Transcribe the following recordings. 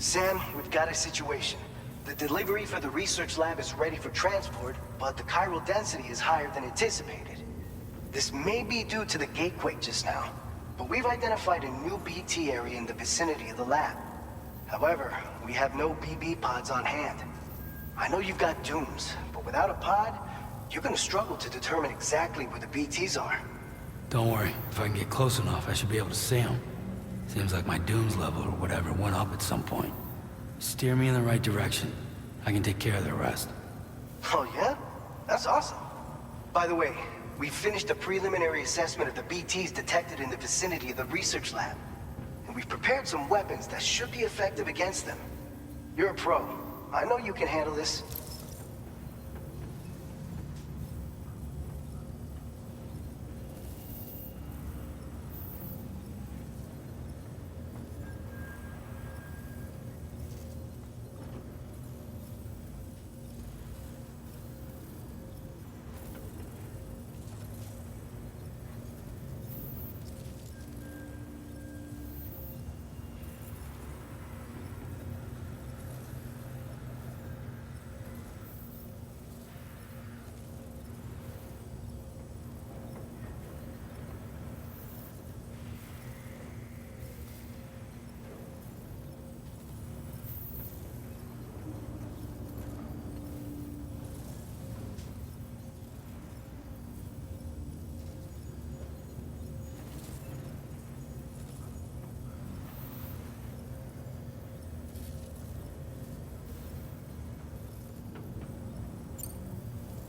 Sam, we've got a situation. The delivery for the research lab is ready for transport, but the chiral density is higher than anticipated. This may be due to the gatequake just now, but we've identified a new BT area in the vicinity of the lab. However, we have no BB pods on hand. I know you've got dooms, but without a pod, you're gonna struggle to determine exactly where the BTs are. Don't worry, if I can get close enough, I should be able to see them. Seems like my dooms level or whatever went up at some point. Steer me in the right direction. I can take care of the rest. Oh yeah? That's awesome. By the way, we finished a preliminary assessment of the BTs detected in the vicinity of the research lab. And we've prepared some weapons that should be effective against them. You're a pro. I know you can handle this.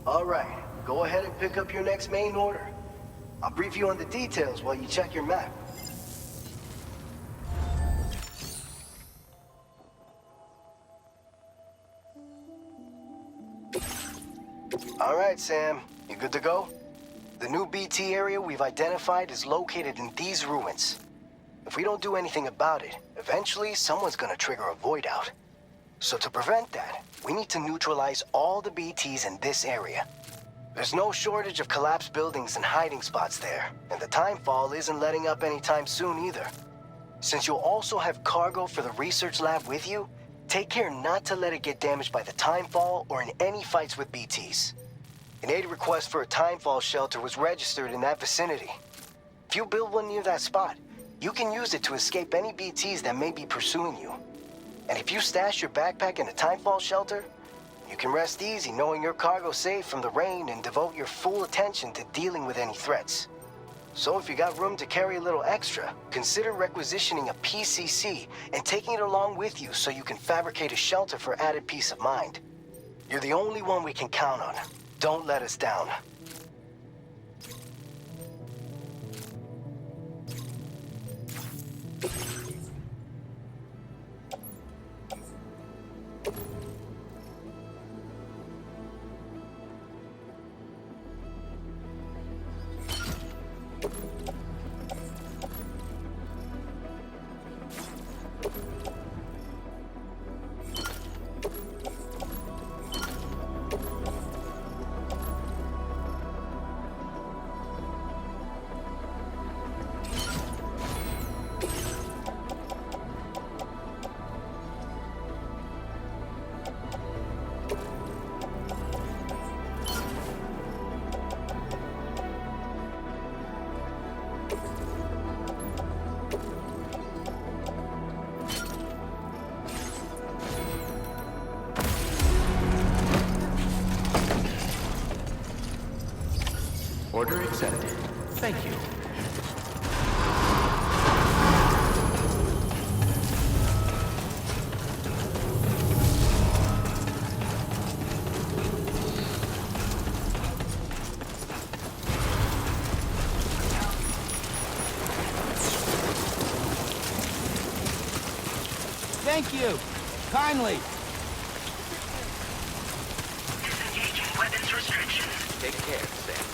All right, go ahead and pick up your next main order. I'll brief you on the details while you check your map. All right, Sam, you good to go? The new BT area we've identified is located in these ruins. If we don't do anything about it, eventually someone's gonna trigger a void out. So to prevent that, we need to neutralize all the BTs in this area. There's no shortage of collapsed buildings and hiding spots there, and the timefall isn't letting up anytime soon either. Since you'll also have cargo for the research lab with you, take care not to let it get damaged by the timefall or in any fights with BTs. An aid request for a timefall shelter was registered in that vicinity. If you build one near that spot, you can use it to escape any BTs that may be pursuing you. And if you stash your backpack in a timefall shelter, you can rest easy knowing your cargo's safe from the rain and devote your full attention to dealing with any threats. So if you got room to carry a little extra, consider requisitioning a PCC and taking it along with you so you can fabricate a shelter for added peace of mind. You're the only one we can count on. Don't let us down. Order accepted. Thank you. Thank you. Kindly. Disengaging weapons restrictions. Take care, Sam.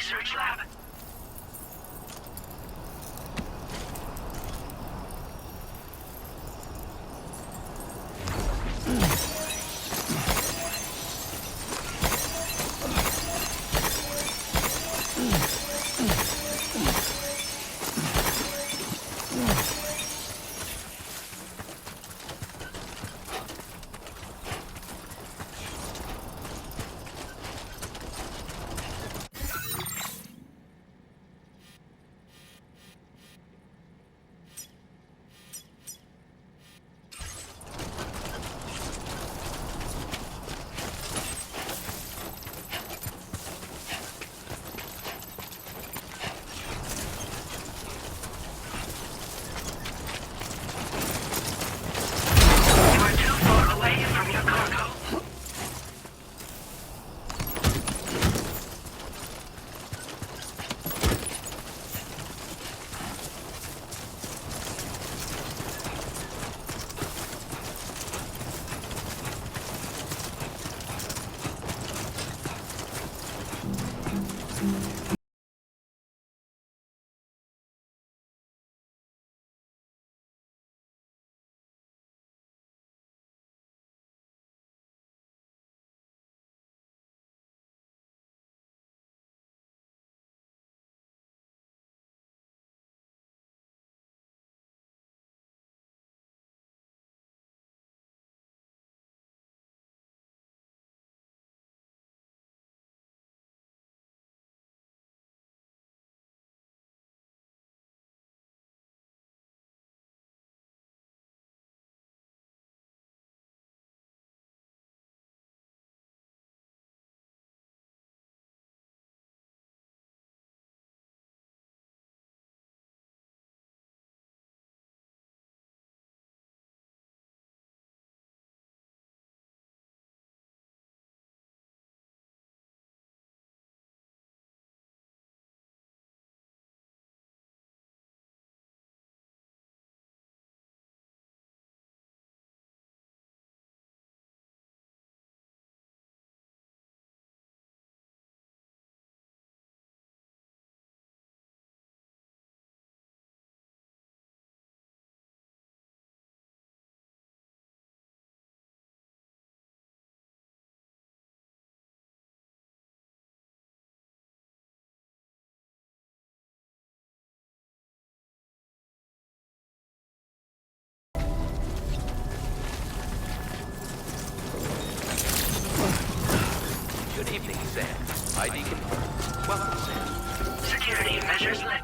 research lab. You are too far away from your cargo. Good evening, Sam. ID confirmed. Welcome, Sam. Security measures lit.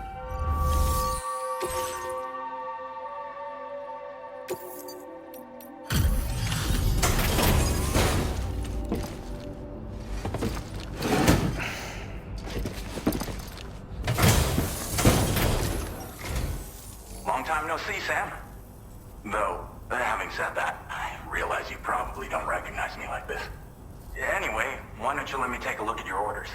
Long time no see, Sam. Though, having said that, I realize you probably don't recognize me like this. Anyway, why don't you let me take a look at your orders?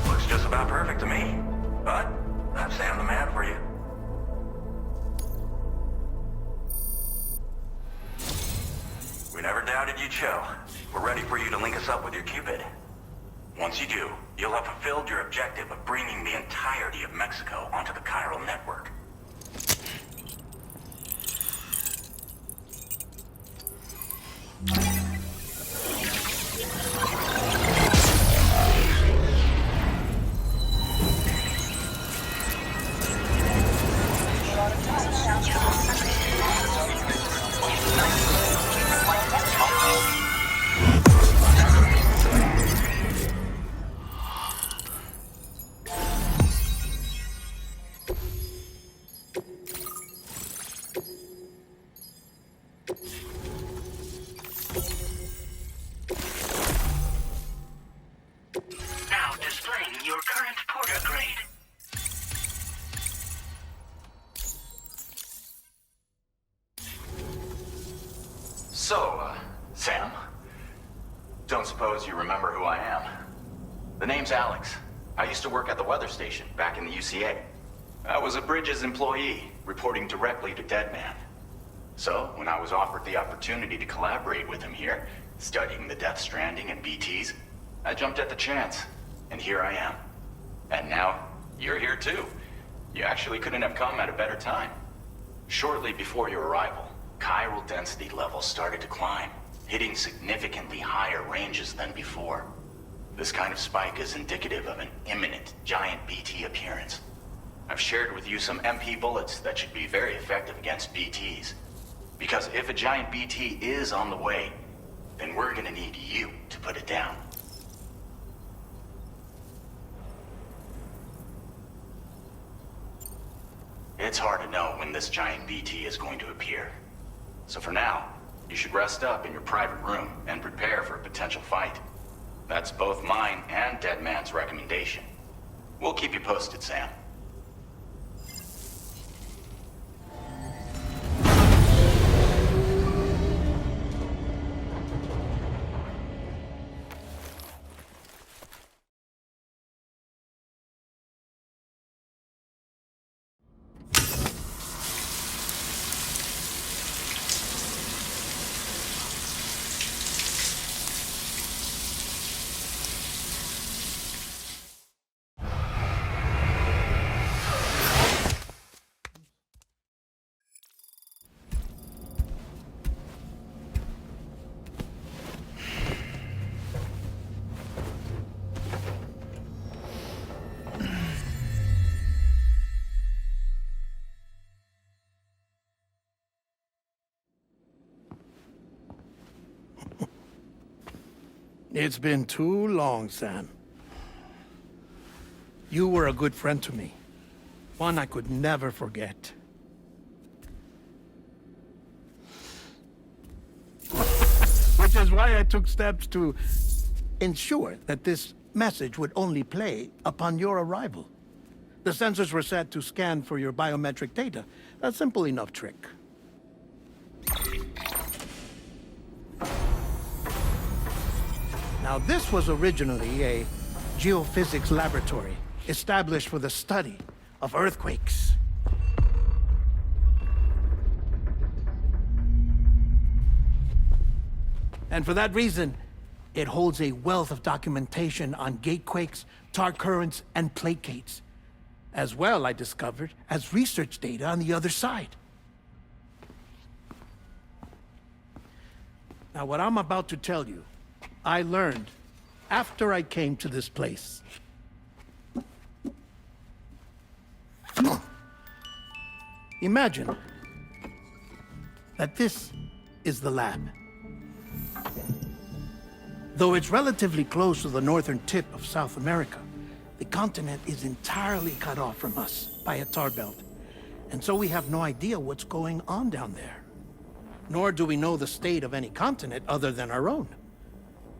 Looks just about perfect to me. But, that's Sam the man for you. We never doubted you'd show. We're ready for you to link us up with your Cupid. Once you do, you'll have fulfilled your objective of bringing the entirety of Mexico onto the chiral network. Now displaying your current porter grade. So, Sam, don't suppose you remember who I am? The name's Alex. I used to work at the weather station back in the UCA. I was a Bridges employee, reporting directly to Deadman. So, when I was offered the opportunity to collaborate with him here, studying the Death Stranding and BTs, I jumped at the chance, and here I am. And now, you're here too. You actually couldn't have come at a better time. Shortly before your arrival, chiral density levels started to climb, hitting significantly higher ranges than before. This kind of spike is indicative of an imminent giant BT appearance. I've shared with you some MP bullets that should be very effective against BTs. Because if a giant BT is on the way, then we're gonna need you to put it down. It's hard to know when this giant BT is going to appear. So for now, you should rest up in your private room and prepare for a potential fight. That's both mine and Deadman's recommendation. We'll keep you posted, Sam. It's been too long, Sam. You were a good friend to me. One I could never forget. Which is why I took steps to ensure that this message would only play upon your arrival. The sensors were set to scan for your biometric data. A simple enough trick. Now, this was originally a geophysics laboratory established for the study of earthquakes. And for that reason, it holds a wealth of documentation on gatequakes, tar currents, and placates. As well, I discovered, as research data on the other side. Now, what I'm about to tell you, I learned after I came to this place. Imagine that this is the lab. Though it's relatively close to the northern tip of South America, the continent is entirely cut off from us by a tar belt. And so we have no idea what's going on down there. Nor do we know the state of any continent other than our own.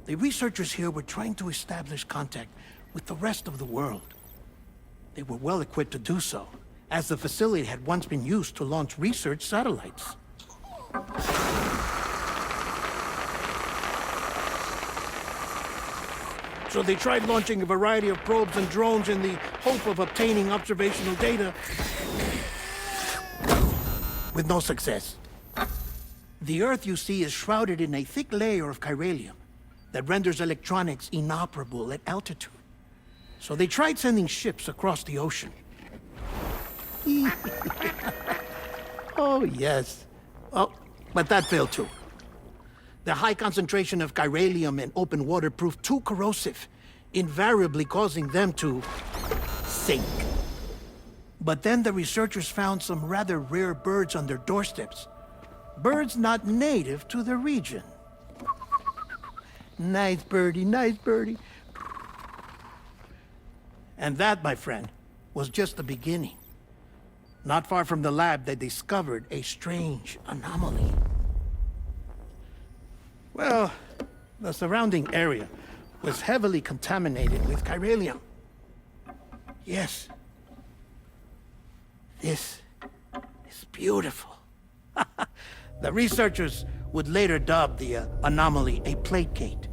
The researchers here were trying to establish contact with the rest of the world. They were well equipped to do so, as the facility had once been used to launch research satellites. So they tried launching a variety of probes and drones in the hope of obtaining observational data, with no success. The Earth, you see, is shrouded in a thick layer of chiralium that renders electronics inoperable at altitude. So they tried sending ships across the ocean. Oh, yes. Oh, but that failed too. The high concentration of chiralium in open water proved too corrosive, invariably causing them to sink. But then the researchers found some rather rare birds on their doorsteps. Birds not native to the region. Nice birdie, nice birdie. And that, my friend, was just the beginning. Not far from the lab, they discovered a strange anomaly. Well, the surrounding area was heavily contaminated with chiralium. Yes. This is beautiful. The researchers would later dub the anomaly a plate gate.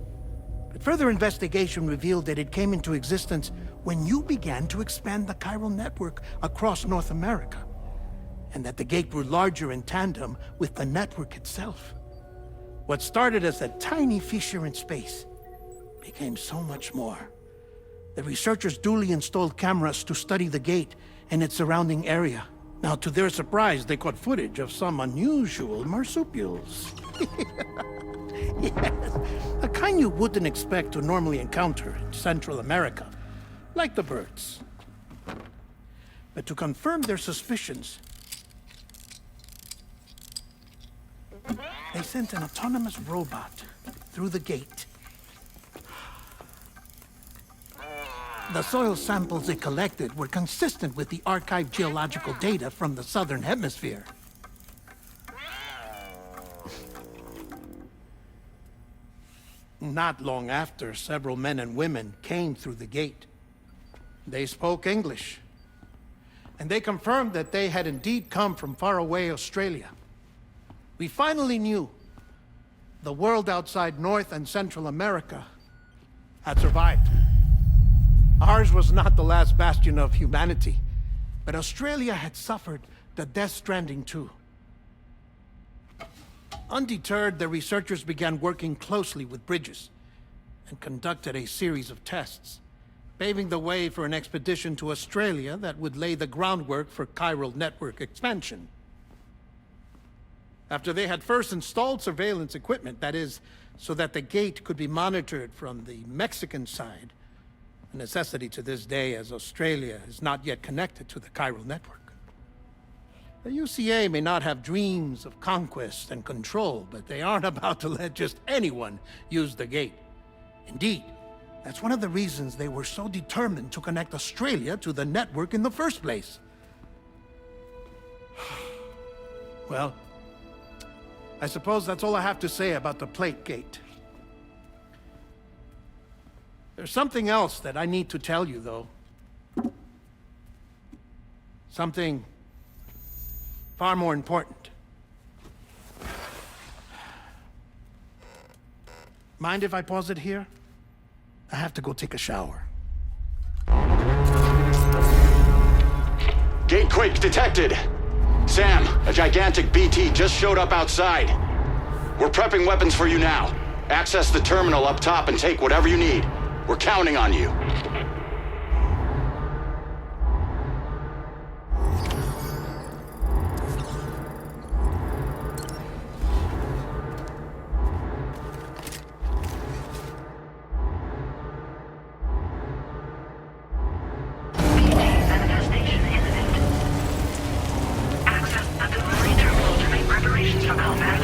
But further investigation revealed that it came into existence when you began to expand the chiral network across North America, and that the gate grew larger in tandem with the network itself. What started as a tiny fissure in space became so much more. The researchers duly installed cameras to study the gate and its surrounding area. Now, to their surprise, they caught footage of some unusual marsupials. Yes, a kind you wouldn't expect to normally encounter in Central America, like the birds. But to confirm their suspicions, they sent an autonomous robot through the gate. The soil samples it collected were consistent with the archived geological data from the southern hemisphere. Not long after, several men and women came through the gate. They spoke English, and they confirmed that they had indeed come from faraway Australia. We finally knew the world outside North and Central America had survived. Ours was not the last bastion of humanity, but Australia had suffered the death stranding too. Undeterred, the researchers began working closely with Bridges and conducted a series of tests, paving the way for an expedition to Australia that would lay the groundwork for chiral network expansion. After they had first installed surveillance equipment, that is, so that the gate could be monitored from the Mexican side, a necessity to this day as Australia is not yet connected to the chiral network. The UCA may not have dreams of conquest and control, but they aren't about to let just anyone use the gate. Indeed, that's one of the reasons they were so determined to connect Australia to the network in the first place. Well, I suppose that's all I have to say about the plate gate. There's something else that I need to tell you, though. Something far more important. Mind if I pause it here? I have to go take a shower. Gate quake detected. Sam, a gigantic BT just showed up outside. We're prepping weapons for you now. Access the terminal up top and take whatever you need. We're counting on you. Manifestation imminent. Access the delivery terminal to make preparations for combat.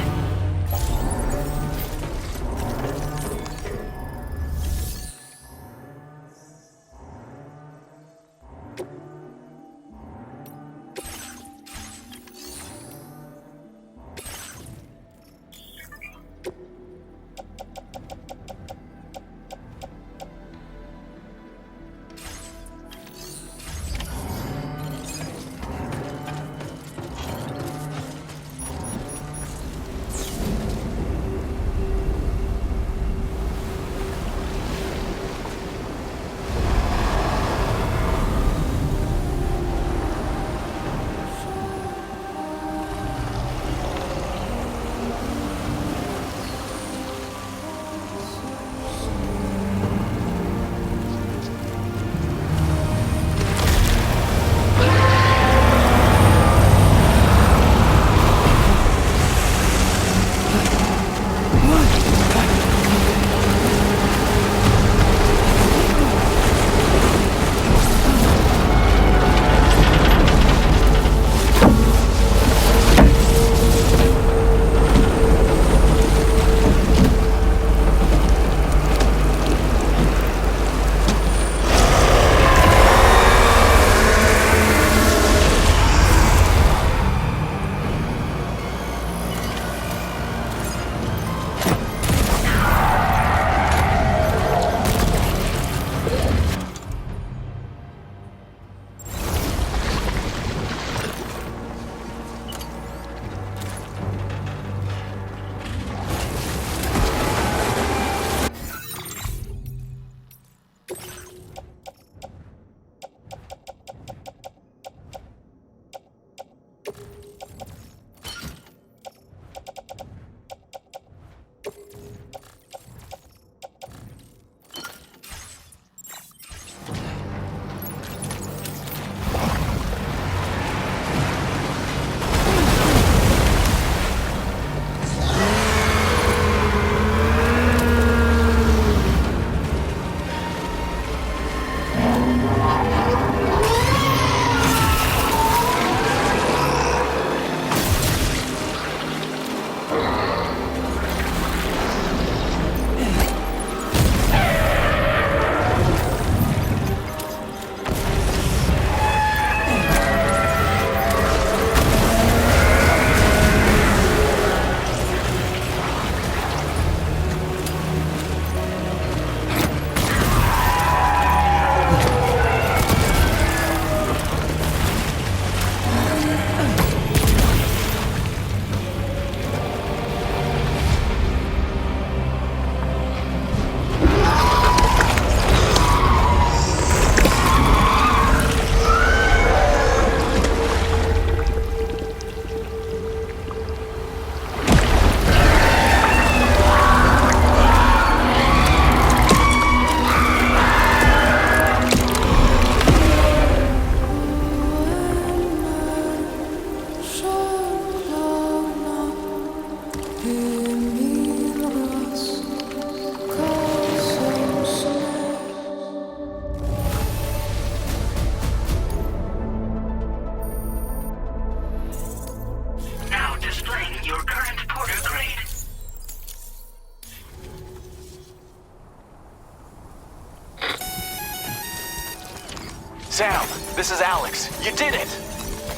Sam, this is Alex. You did it!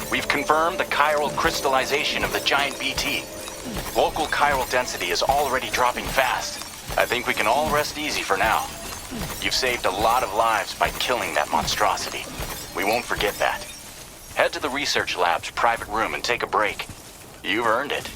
We've confirmed the chiral crystallization of the giant BT. Local chiral density is already dropping fast. I think we can all rest easy for now. You've saved a lot of lives by killing that monstrosity. We won't forget that. Head to the research lab's private room and take a break. You've earned it.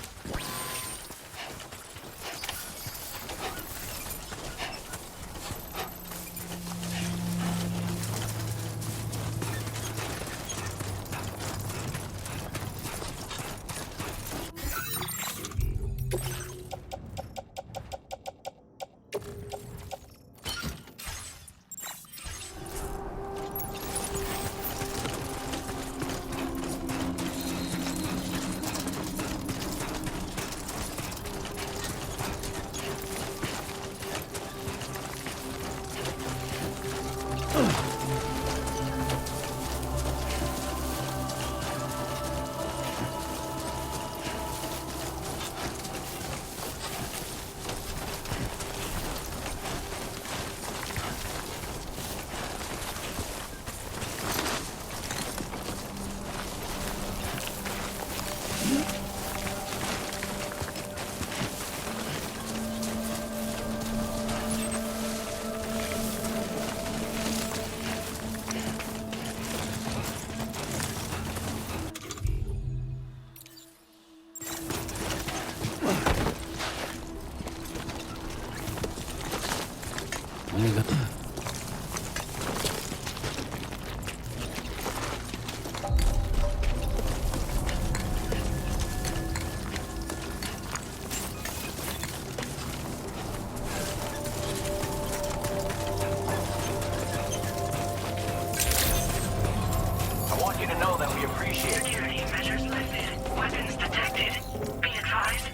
I want you to know that we appreciate it. Security measures lifted. Weapons detected. Be advised.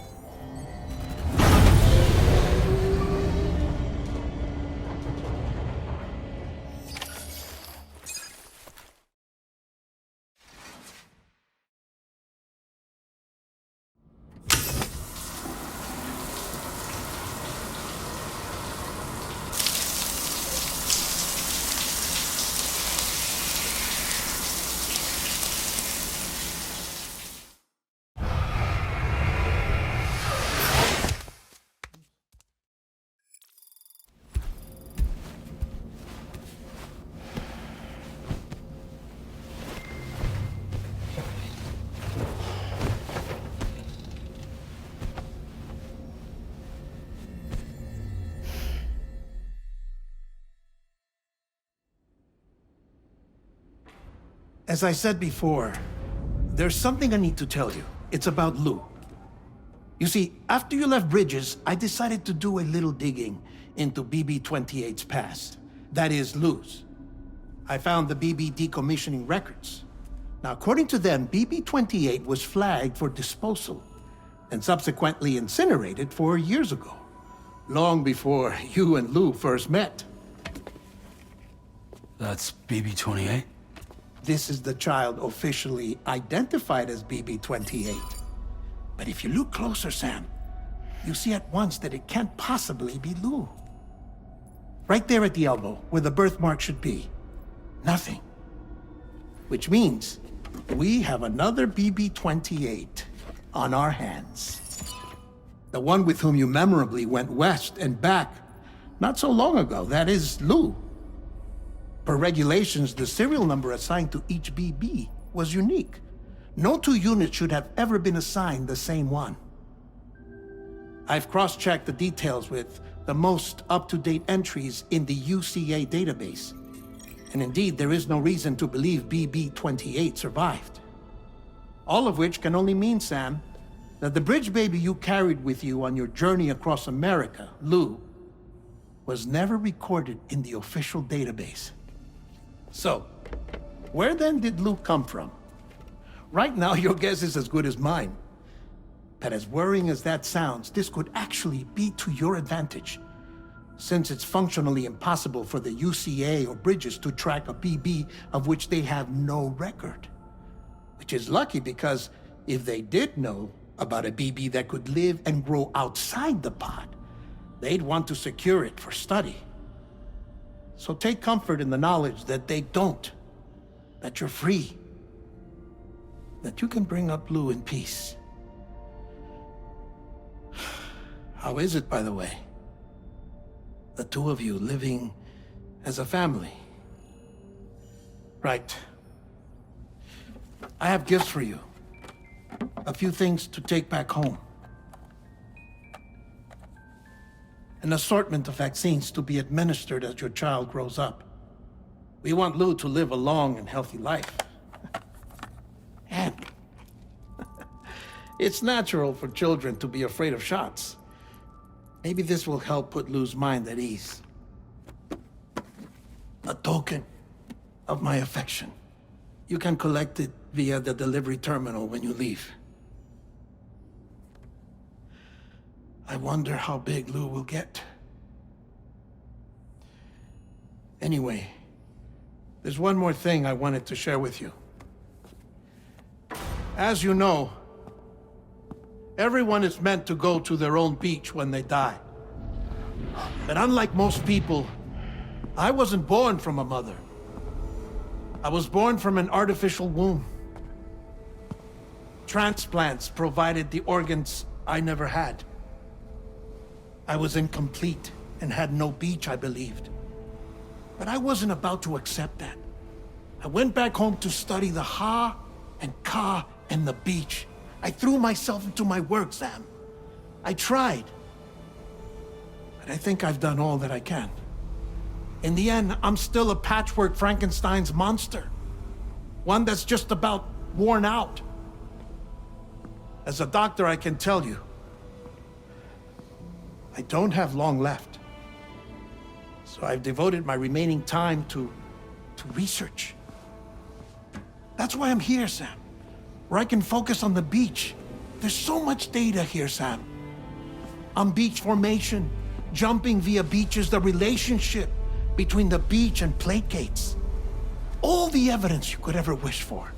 As I said before, there's something I need to tell you. It's about Lou. You see, after you left Bridges, I decided to do a little digging into BB-28's past. That is, Lou's. I found the BB decommissioning records. Now, according to them, BB-28 was flagged for disposal and subsequently incinerated 4 years ago, long before you and Lou first met. That's BB-28? This is the child officially identified as BB-28. But if you look closer, Sam, you see at once that it can't possibly be Lou. Right there at the elbow, where the birthmark should be. Nothing. Which means we have another BB-28 on our hands. The one with whom you memorably went west and back not so long ago, that is Lou. Per regulations, the serial number assigned to each BB was unique. No two units should have ever been assigned the same one. I've cross-checked the details with the most up-to-date entries in the UCA database. And indeed, there is no reason to believe BB-28 survived. All of which can only mean, Sam, that the bridge baby you carried with you on your journey across America, Lou, was never recorded in the official database. So, where then did Lou come from? Right now, your guess is as good as mine. But as worrying as that sounds, this could actually be to your advantage, since it's functionally impossible for the UCA or Bridges to track a BB of which they have no record. Which is lucky, because if they did know about a BB that could live and grow outside the pod, they'd want to secure it for study. So take comfort in the knowledge that they don't. that you're free, that you can bring up Lou in peace. How is it, by the way? The two of you living as a family. Right. I have gifts for you. A few things to take back home. An assortment of vaccines to be administered as your child grows up. We want Lou to live a long and healthy life. And it's natural for children to be afraid of shots. Maybe this will help put Lou's mind at ease. A token of my affection. You can collect it via the delivery terminal when you leave. I wonder how big Lou will get. Anyway, there's one more thing I wanted to share with you. As you know, everyone is meant to go to their own beach when they die. But unlike most people, I wasn't born from a mother. I was born from an artificial womb. Transplants provided the organs I never had. I was incomplete and had no beach, I believed. But I wasn't about to accept that. I went back home to study the Ha and Ka and the beach. I threw myself into my work, Sam. I tried. But I think I've done all that I can. In the end, I'm still a patchwork Frankenstein's monster. One that's just about worn out. As a doctor, I can tell you, I don't have long left. So I've devoted my remaining time to research. That's why I'm here, Sam. Where I can focus on the beach. There's so much data here, Sam. On beach formation, jumping via beaches, the relationship between the beach and plate gates. All the evidence you could ever wish for.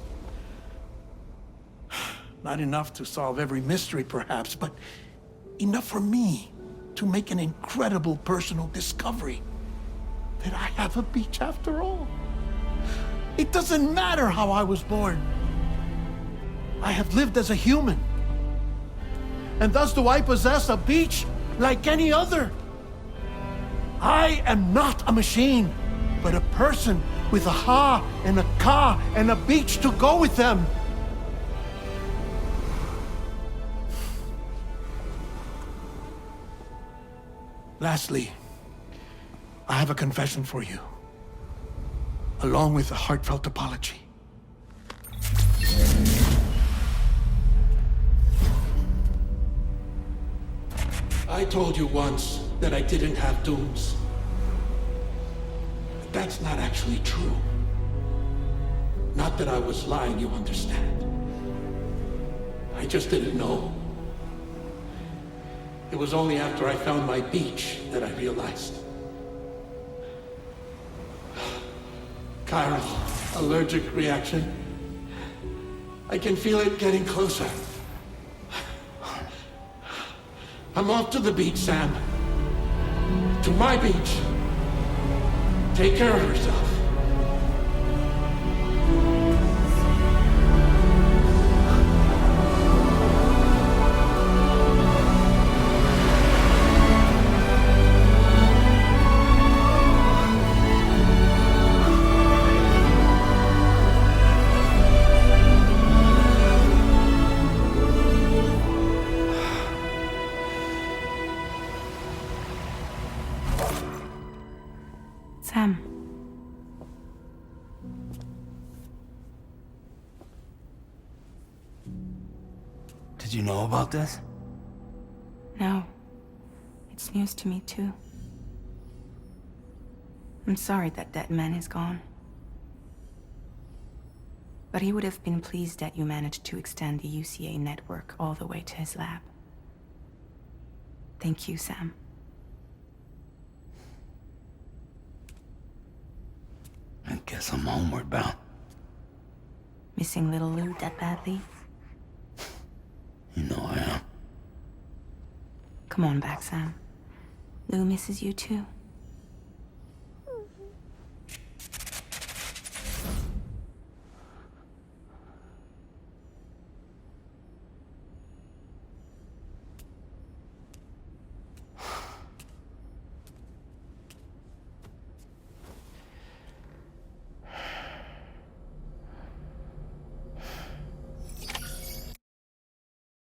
Not enough to solve every mystery, perhaps, but enough for me to make an incredible personal discovery. That I have a beach after all. It doesn't matter how I was born. I have lived as a human. And thus do I possess a beach like any other. I am not a machine, but a person with a Ha and a Ka and a beach to go with them. Lastly, I have a confession for you, along with a heartfelt apology. I told you once that I didn't have dooms. But that's not actually true. Not that I was lying, you understand. I just didn't know. It was only after I found my beach that I realized. Chiral allergic reaction. I can feel it getting closer. I'm off to the beach, Sam. To my beach. Take care of yourself. Sam. Did you know about this? No. It's news to me, too. I'm sorry that that man is gone. But he would have been pleased that you managed to extend the UCA network all the way to his lab. Thank you, Sam. I guess I'm homeward bound. Missing little Lou that badly? You know I am. Come on back, Sam. Lou misses you too.